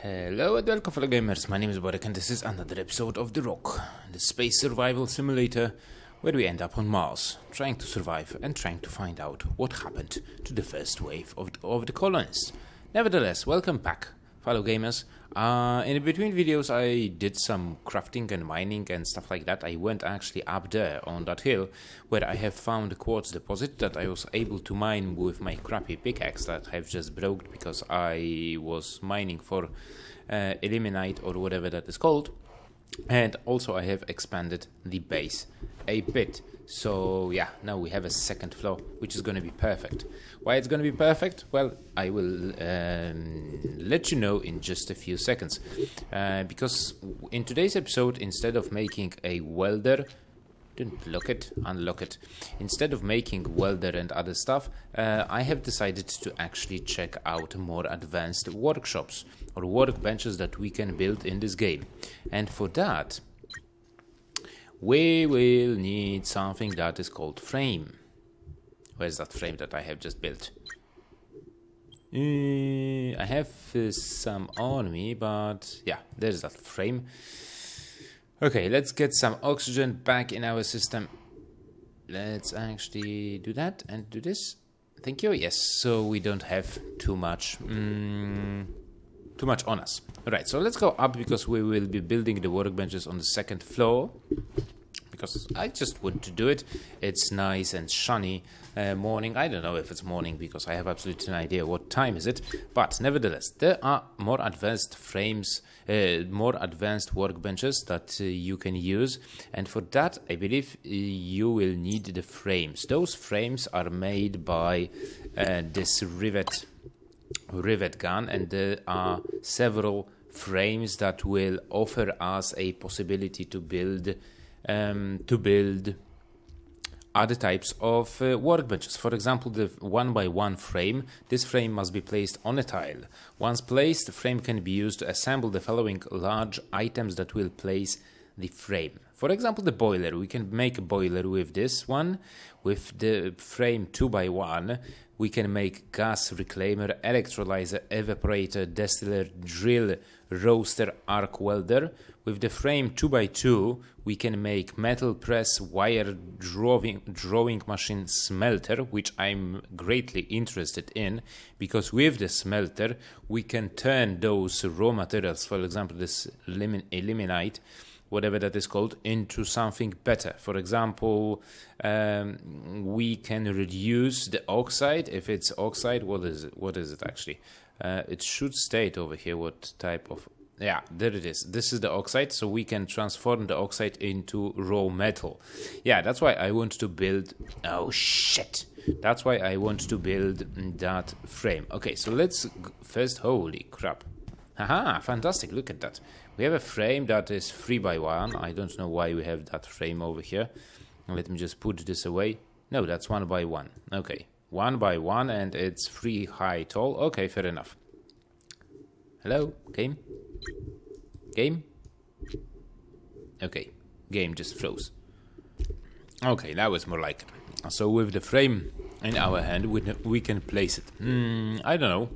Hello and welcome fellow gamers, my name is BoreKPlays and this is another episode of the ROKH, the space survival simulator where we end up on Mars, trying to survive and trying to find out what happened to the first wave of the colonists. Nevertheless, welcome back fellow gamers. In between videos I did some crafting and mining and stuff like that. I went actually up there on that hill where I have found a quartz deposit that I was able to mine with my crappy pickaxe that I've just broke because I was mining for illuminite or whatever that is called. And also I have expanded the base a bit. So yeah, now we have a second floor, which is going to be perfect. Why it's going to be perfect? Well, I will let you know in just a few seconds. Because in today's episode, instead of making a welder, unlock it. Instead of making welder and other stuff, I have decided to actually check out more advanced workshops or workbenches that we can build in this game. And for that, we will need something that is called frame. Where's that frame that I have just built? I have some on me, but yeah, there's that frame. Okay, let's get some oxygen back in our system. Let's actually do that and do this. Thank you. Yes, so we don't have too much on us. Alright, so let's go up because we will be building the workbenches on the second floor. Because I just want to do it. It's nice and sunny morning. I don't know if it's morning because I have absolutely no idea what time is it. But nevertheless, there are more advanced frames, more advanced workbenches that you can use. And for that, I believe you will need the frames. Those frames are made by this rivet gun, and there are several frames that will offer us a possibility to build other types of workbenches. For example, the 1x1 frame. This frame must be placed on a tile. Once placed, the frame can be used to assemble the following large items that will place the frame. For example, the boiler. We can make a boiler with this one. With the frame 2x1, we can make gas reclaimer, electrolyzer, evaporator, distiller, drill, roaster, arc welder. With the frame 2x2, we can make metal press, wire drawing machine, smelter, which I'm greatly interested in, because with the smelter, we can turn those raw materials, for example, this illuminite, whatever that is called, into something better. For example, we can reduce the oxide. If it's oxide, what is it? What is it actually? It should state over here what type of... Yeah, there it is. This is the oxide, so we can transform the oxide into raw metal. Yeah, that's why I want to build... Oh, shit! That's why I want to build that frame. Okay, so let's first... Holy crap. Haha, fantastic, look at that. We have a frame that is 3x1. I don't know why we have that frame over here. Let me just put this away. No, that's 1x1. Okay, 1x1 and it's 3 high tall. Okay, fair enough. Hello, game? Game? Okay, game just froze. Okay, that was more like it. So with the frame in our hand, we can place it. I don't know.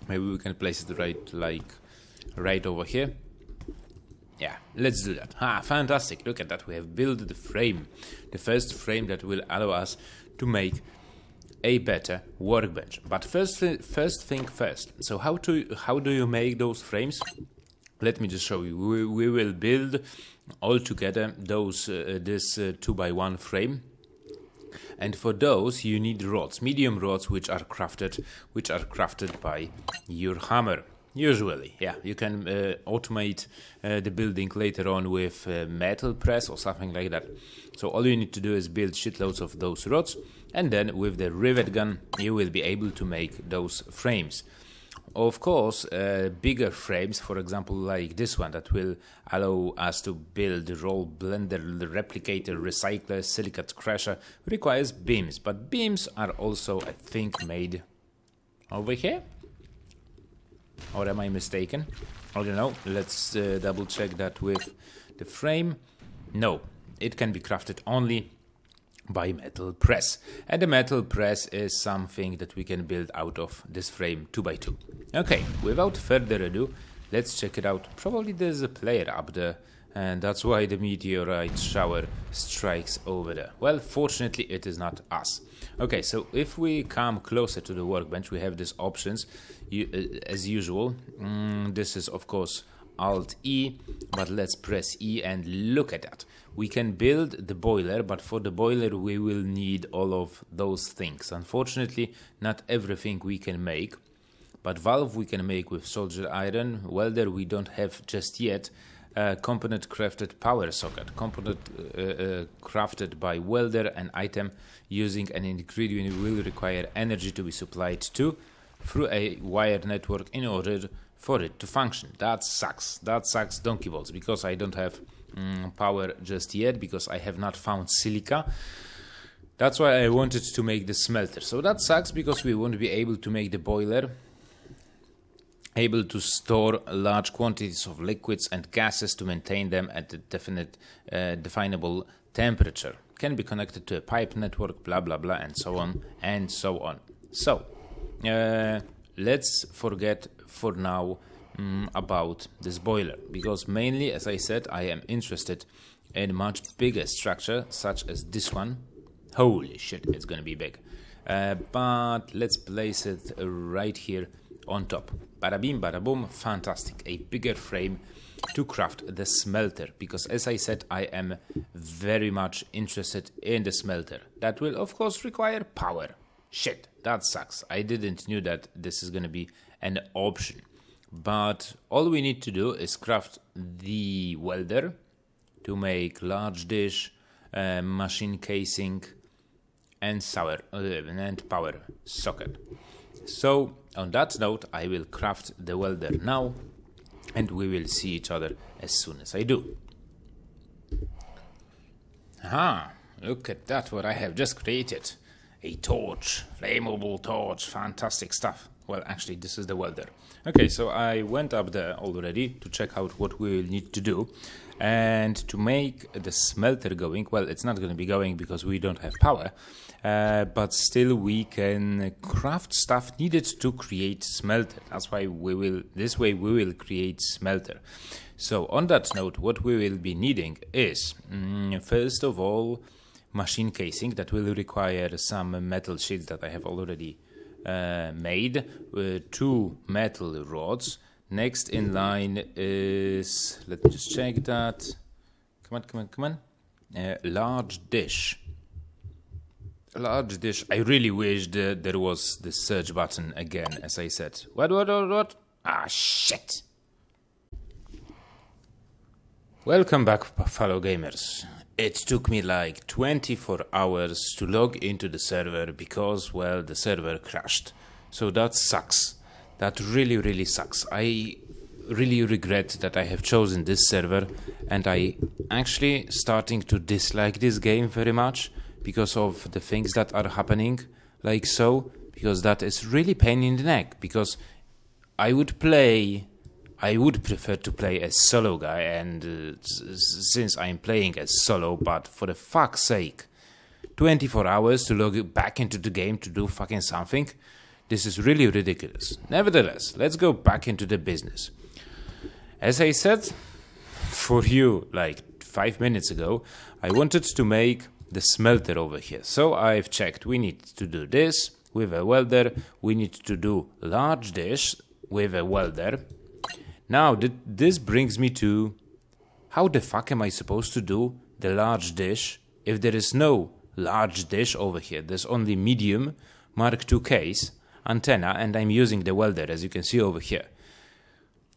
Maybe we can place it right over here. Yeah, let's do that. Ah, fantastic. Look at that. We have built the frame. The first frame that will allow us to make a better workbench. But first thing first. So how do you make those frames? Let me just show you. We will build all together those this 2x1 frame. And for those you need rods, medium rods, which are crafted by your hammer. Usually, yeah, you can automate the building later on with metal press or something like that. So all you need to do is build shitloads of those rods, and then with the rivet gun you will be able to make those frames. Of course, bigger frames, for example, like this one, that will allow us to build roll blender, replicator, recycler, silicate crusher, requires beams. But beams are also, I think, made over here. Or am I mistaken? I don't know. Let's double check that with the frame. No, it can be crafted only by metal press, and the metal press is something that we can build out of this frame 2x2. Okay, without further ado, Let's check it out. Probably there's a player up there, and that's why the meteorite shower strikes over there. Well, fortunately, it is not us. Okay, so if we come closer to the workbench, we have these options as usual. This is, of course, Alt-E, but let's press E and look at that. We can build the boiler, but for the boiler we will need all of those things. Unfortunately, not everything we can make, but valve we can make with soldier iron. Welder we don't have just yet. Component crafted power socket. Component crafted by welder. An item using an ingredient will require energy to be supplied to through a wired network in order for it to function. That sucks. That sucks donkey balls, because I don't have power just yet, because I have not found silica. That's why I wanted to make the smelter. So that sucks, because we won't be able to make the boiler, able to store large quantities of liquids and gases to maintain them at a definite definable temperature. Can be connected to a pipe network, blah blah blah, and so on and so on. So let's forget for now about this boiler, because mainly, as I said, I am interested in much bigger structure such as this one. Holy shit, it's gonna be big. But let's place it right here on top. Bada bim, bada boom, fantastic. A bigger frame to craft the smelter, because as I said, I am very much interested in the smelter. That will of course require power. Shit, that sucks. I didn't knew that this is gonna be an option. But all we need to do is craft the welder to make large dish, machine casing, and power socket. So on that note, I will craft the welder now, and we will see each other as soon as I do. Aha, look at that, what I have just created. A torch, flammable torch, fantastic stuff. Well, actually, this is the welder. Okay, so I went up there already to check out what we will need to do. And to make the smelter going, well, it's not going to be going because we don't have power. But still we can craft stuff needed to create smelter. That's why this way we will create smelter. So on that note, what we will be needing is, first of all, machine casing that will require some metal sheets that I have already made, 2 metal rods. Next in line is, let me just check that. Come on. Large dish. Large dish. I really wish that there was the search button again, as I said. What? Ah, shit. Welcome back, fellow gamers. It took me like 24 hours to log into the server because, well, the server crashed. So that sucks. That really sucks. I really regret that I have chosen this server, and I actually starting to dislike this game very much because of the things that are happening, like so, because that is really pain in the neck, because I would prefer to play as solo guy, and since I'm playing as solo, but for the fuck's sake, 24 hours to log back into the game to do fucking something, this is really ridiculous. Nevertheless, let's go back into the business. As I said for you like 5 minutes ago, I wanted to make the smelter over here. So I've checked, we need to do this with a welder, we need to do large dish with a welder. Now, this brings me to, how the fuck am I supposed to do the large dish if there is no large dish over here? There's only medium Mark II case, antenna, and I'm using the welder, as you can see over here.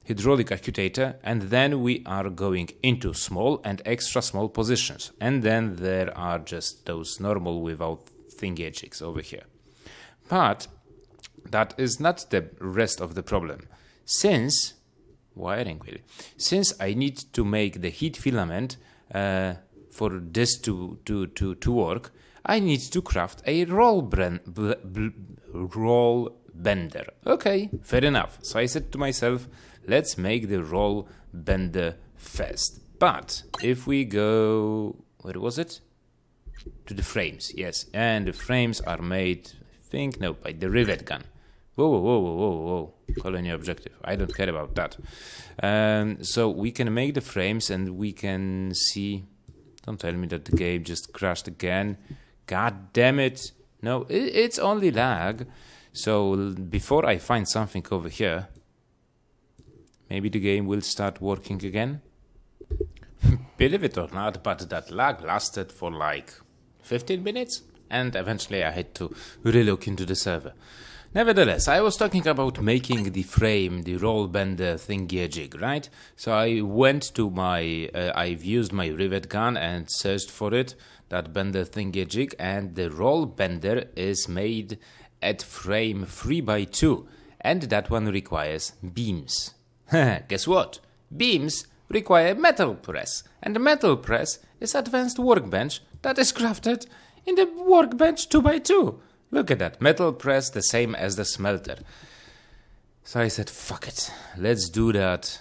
Hydraulic actuator, and then we are going into small and extra small positions. And then there are just those normal without thingy jigs over here. But that is not the rest of the problem. Since I need to make the heat filament for this to work, I need to craft a roll bender. Okay, fair enough. So I said to myself, let's make the roll bender first. But if we go, where was it? To the frames, yes. And the frames are made, I think, no, by the rivet gun. Whoa. Colony objective. I don't care about that. So we can make the frames and we can see... Don't tell me that the game just crashed again. God damn it. No, it's only lag. So before I find something over here, maybe the game will start working again. Believe it or not, but that lag lasted for like 15 minutes. And eventually I had to relook into the server. Nevertheless, I was talking about making the frame, the roll bender thingy-jig, right? So I went to my, I've used my rivet gun and searched for it, that bender thingy-jig, and the roll bender is made at frame 3x2, and that one requires beams. Guess what? Beams require metal press, and the metal press is advanced workbench that is crafted in the workbench 2x2. Look at that, metal press the same as the smelter. So I said, fuck it, let's do that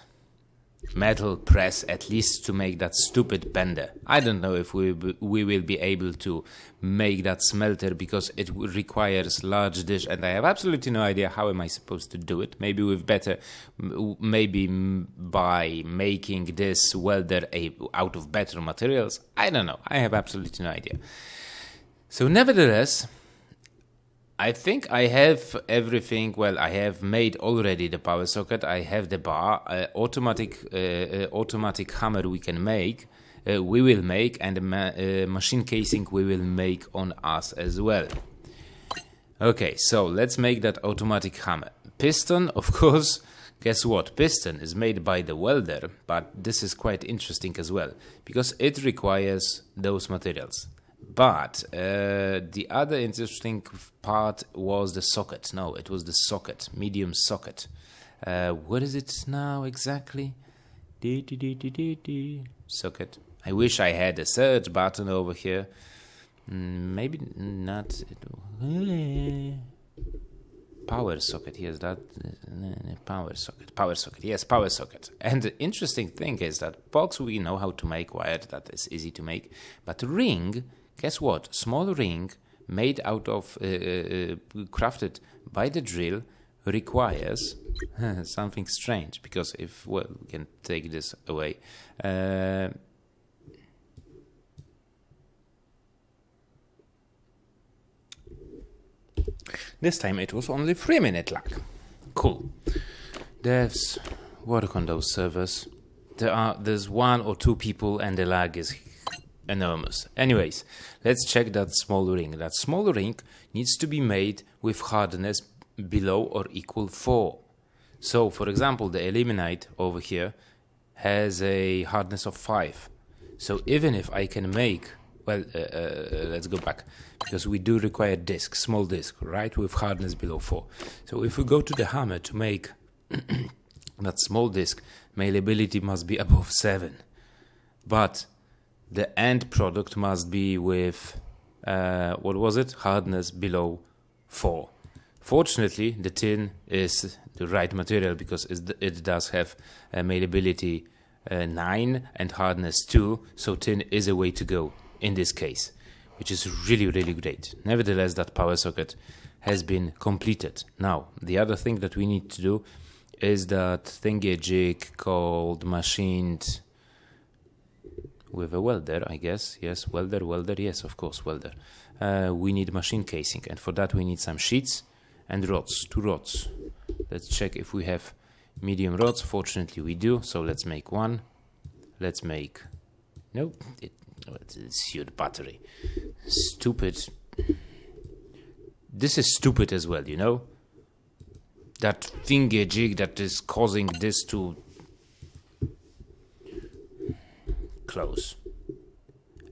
metal press at least to make that stupid bender. I don't know if we will be able to make that smelter because it requires large dish and I have absolutely no idea how am I supposed to do it. Maybe with better, maybe by making this welder out of better materials. I don't know, I have absolutely no idea. So nevertheless, I think I have everything. Well, I have made already the power socket. I have the bar, automatic hammer we can make. We will make, and the machine casing we will make on us as well. Okay, so let's make that automatic hammer. Piston, of course. Guess what? Piston is made by the welder, but this is quite interesting as well because it requires those materials. But the other interesting part was the socket. No, it was the socket, medium socket. What is it now exactly? Socket. I wish I had a search button over here. Maybe not. Power socket, yes, that power socket. Power socket, yes, power socket. And the interesting thing is that box we know how to make wired, that is easy to make. But ring, guess what? Small ring made out of, crafted by the drill requires something strange. Because if, well, we can take this away. This time it was only 3-minute lag. Cool. Devs, work on those servers. There's 1 or 2 people and the lag is enormous. Anyways, let's check that small ring. That small ring needs to be made with hardness below or equal 4. So, for example, the eliminate over here has a hardness of 5. So even if I can make, well, let's go back, because we do require disc, small disc, right, with hardness below 4. So if we go to the hammer to make that small disc, malleability must be above 7. But the end product must be with, what was it, hardness below 4. Fortunately, the tin is the right material because it does have malleability 9 and hardness 2, so tin is a way to go in this case, which is really, really great. Nevertheless, that power socket has been completed. Now, the other thing that we need to do is that thingy-jig called machined with a welder, I guess. Yes, welder, yes, of course, welder. We need machine casing, and for that we need some sheets and rods, 2 rods. Let's check if we have medium rods. Fortunately, we do, so let's make 1. Let's make... No, it's huge battery. Stupid. This is stupid as well, you know? That thingy-jig that is causing this to close.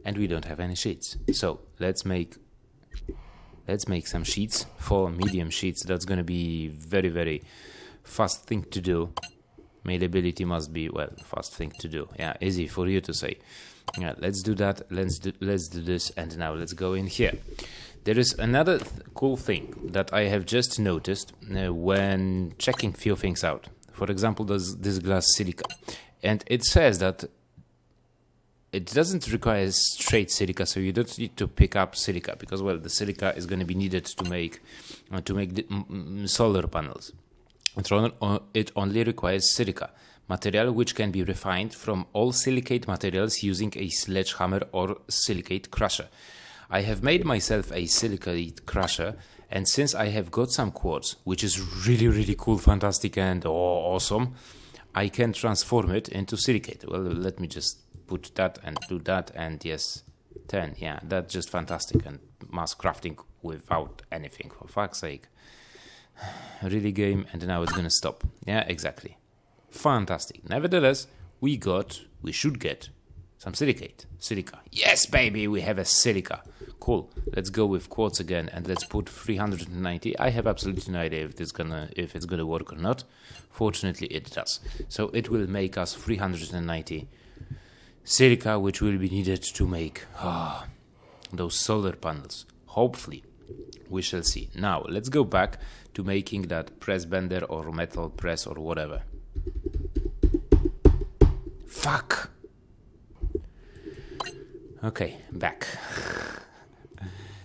And we don't have any sheets. So let's make some sheets, 4 medium sheets. That's gonna be very, very fast thing to do. Malleability must be, well, fast thing to do. Yeah, easy for you to say. Yeah, let's do that. Let's do this, and now let's go in here. There is another cool thing that I have just noticed when checking few things out. For example, there's this glass silica, and it says that it doesn't require straight silica, so you don't need to pick up silica because, well, the silica is going to be needed to make the solar panels. It only requires silica, material which can be refined from all silicate materials using a sledgehammer or silicate crusher. I have made myself a silicate crusher, and since I have got some quartz, which is really cool, fantastic, and awesome, I can transform it into silicate. Well, let me just put that and do that, and yes, 10. Yeah, that's just fantastic, and mass crafting without anything, for fuck's sake. Really game, and now it's gonna stop. Yeah, exactly. Fantastic. Nevertheless, we should get some silica. Yes, baby, we have a silica. Cool. Let's go with quartz again, and let's put 390. I have absolutely no idea if it's gonna work or not. Fortunately, it does. So it will make us 390 silica, which will be needed to make those solar panels. Hopefully, we shall see. Now, let's go back to making that press bender or metal press or whatever. Fuck! Okay, back.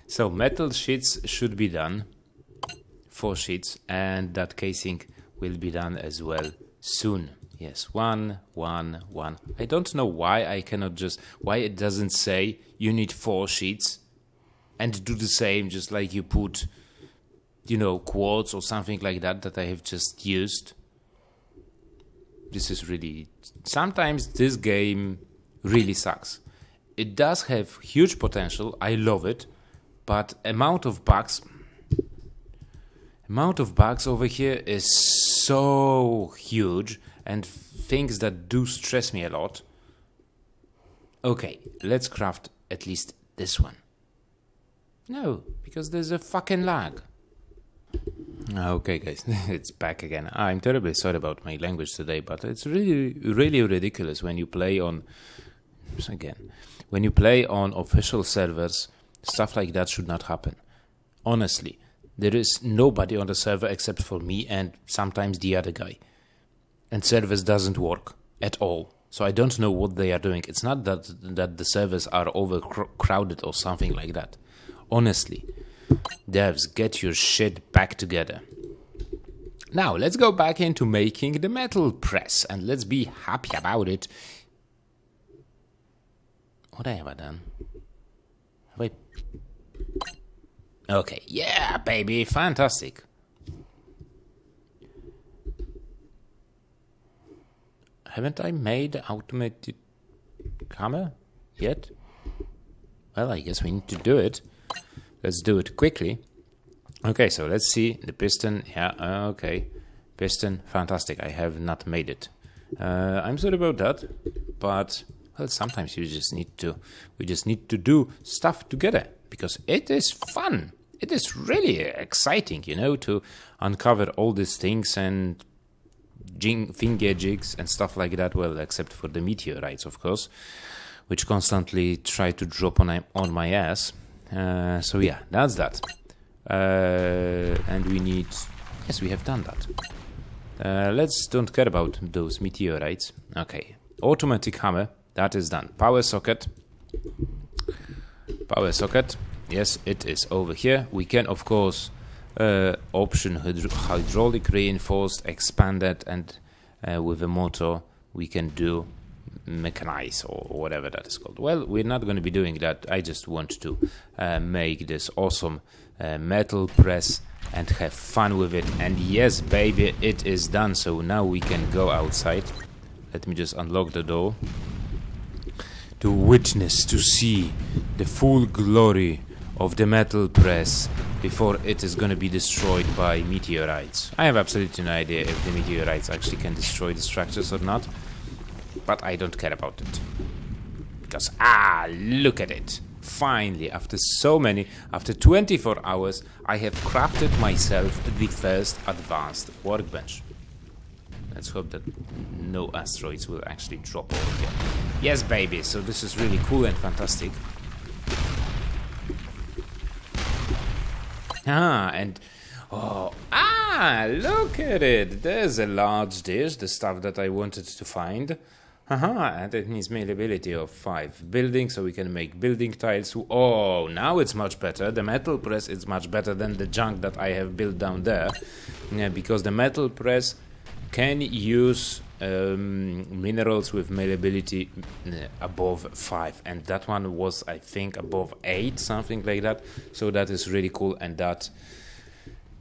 So metal sheets should be done, 4 sheets, and that casing will be done as well soon. Yes, 1, 1, 1. I don't know why I cannot why it doesn't say you need 4 sheets and do the same, just like you put, you know, quartz or something like that I have just used. This is really, sometimes this game really sucks. It does have huge potential, I love it, but amount of bugs over here is so huge, and things that do stress me a lot. Okay, let's craft at least this one. No, because there's a fucking lag. Okay, guys, it's back again. I'm terribly sorry about my language today, but it's really ridiculous when you play on... Again, when you play on official servers, stuff like that should not happen. Honestly, there is nobody on the server except for me and sometimes the other guy. And servers doesn't work at all. So I don't know what they are doing. It's not that the servers are overcrowded or something like that. Honestly, devs, get your shit back together. Now, let's go back into making the metal press and let's be happy about it. What have I done? Wait. Okay, yeah, baby, fantastic. Haven't I made the automated hammer yet? Well, I guess we need to do it. Let's do it quickly. Okay, so let's see the piston. Yeah, okay. Piston, fantastic. I have not made it. I'm sorry about that, but well, sometimes we just need to do stuff together because it is fun. It is really exciting, you know, to uncover all these things and finger jigs and stuff like that. Well, except for the meteorites, of course, which constantly try to drop on my ass. So yeah, that's that. And we need... Yes, we have done that. Let's don't care about those meteorites. Okay, automatic hammer, that is done. Power socket. Power socket. Yes, it is over here. We can, of course, option hydraulic reinforced, expanded, and with a motor we can do mechanize or whatever that is called. Well, we're not going to be doing that. I just want to make this awesome metal press and have fun with it. And yes, baby, it is done. So now we can go outside. Let me just unlock the door to witness, to see the full glory of the metal press before it is going to be destroyed by meteorites. I have absolutely no idea if the meteorites actually can destroy the structures or not, but I don't care about it. Because, look at it. Finally, after 24 hours, I have crafted myself the first advanced workbench. Let's hope that no asteroids will actually drop over here. Yes, baby, so this is really cool and fantastic. Look at it. There's a large dish, the stuff that I wanted to find. Haha, and it needs malleability of 5 building, so we can make building tiles. Oh, now it's much better. The metal press is much better than the junk that I have built down there, because the metal press can use minerals with malleability above 5, and that one was, I think, above 8, something like that. So that is really cool, and that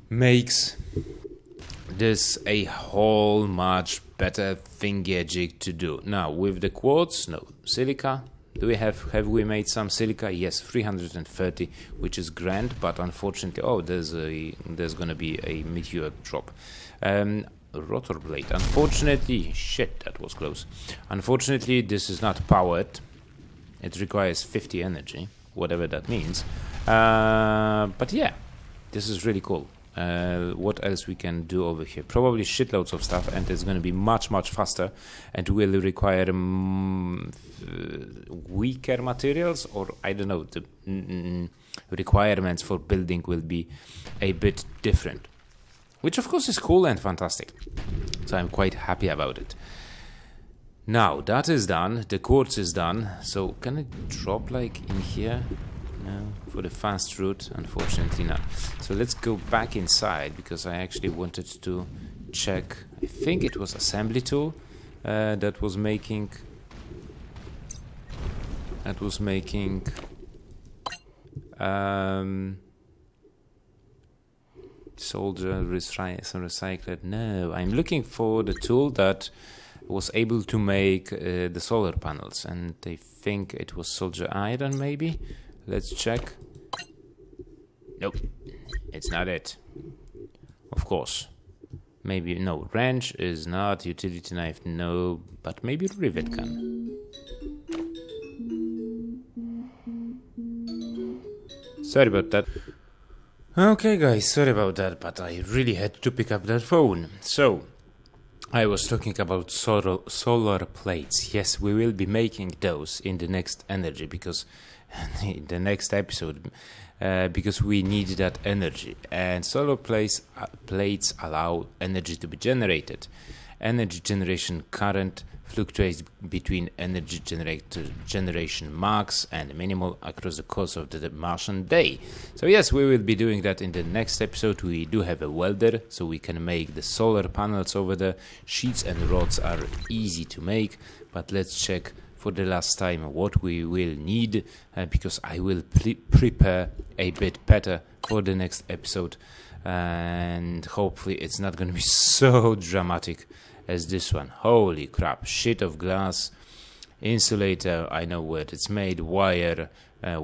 makes this a whole much better thingy-jig to do. Now with the quartz, no silica. Do we have we made some silica? Yes, 330, which is grand, but unfortunately, oh, there's gonna be a meteor drop. Rotor blade. Unfortunately, shit, that was close. Unfortunately, this is not powered. It requires 50 energy, whatever that means. But yeah, this is really cool. What else we can do over here? Probably shitloads of stuff, and it's going to be much faster, and will require weaker materials, or I don't know, the requirements for building will be a bit different, which of course is cool and fantastic, so I'm quite happy about it. Now that is done, the quartz is done, so can it drop like in here? No, for the fast route, unfortunately not. So let's go back inside, because I actually wanted to check. I think it was assembly tool that was making soldier recycled. No, I'm looking for the tool that was able to make the solar panels, and I think it was soldier iron, maybe. Let's check. Nope, it's not it. Of course. Maybe, no, wrench is not, utility knife, no, but maybe rivet gun. Sorry about that. Okay guys, sorry about that, but I really had to pick up that phone. So, I was talking about solar plates. Yes, we will be making those in the next energy, because in the next episode, because we need that energy, and solar plates allow energy to be generated. Energy generation current fluctuates between energy generation max and minimal across the course of the Martian day. So yes, we will be doing that in the next episode. We do have a welder, so we can make the solar panels over there. Sheets and rods are easy to make, but let's check for the last time what we will need, because I will prepare a bit better for the next episode, and hopefully it's not going to be so dramatic as this one. Holy crap, sheet of glass, insulator, I know what it's made, wire, yeah,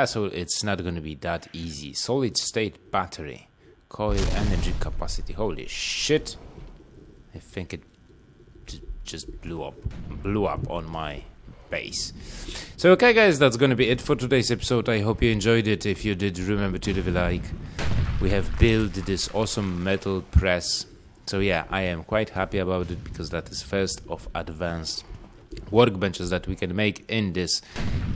so it's not going to be that easy. Solid state battery, coil energy capacity, holy shit, I think it just blew up on my base. So okay guys, that's gonna be it for today's episode. I hope you enjoyed it. If you did, remember to leave a like. We have built this awesome metal press, so yeah, I am quite happy about it, because that is first of advanced workbenches that we can make in this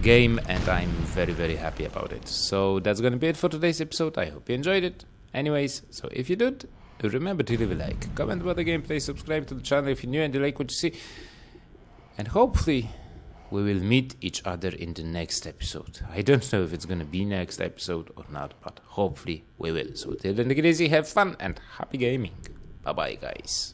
game, and I'm very happy about it. So that's gonna be it for today's episode. I hope you enjoyed it. Anyways, so if you did, remember to leave a like, comment about the gameplay, subscribe to the channel if you're new and you like what you see, and hopefully we will meet each other in the next episode. I don't know if it's gonna be next episode or not, but hopefully we will. So till then, take it easy, have fun, and happy gaming. Bye bye guys.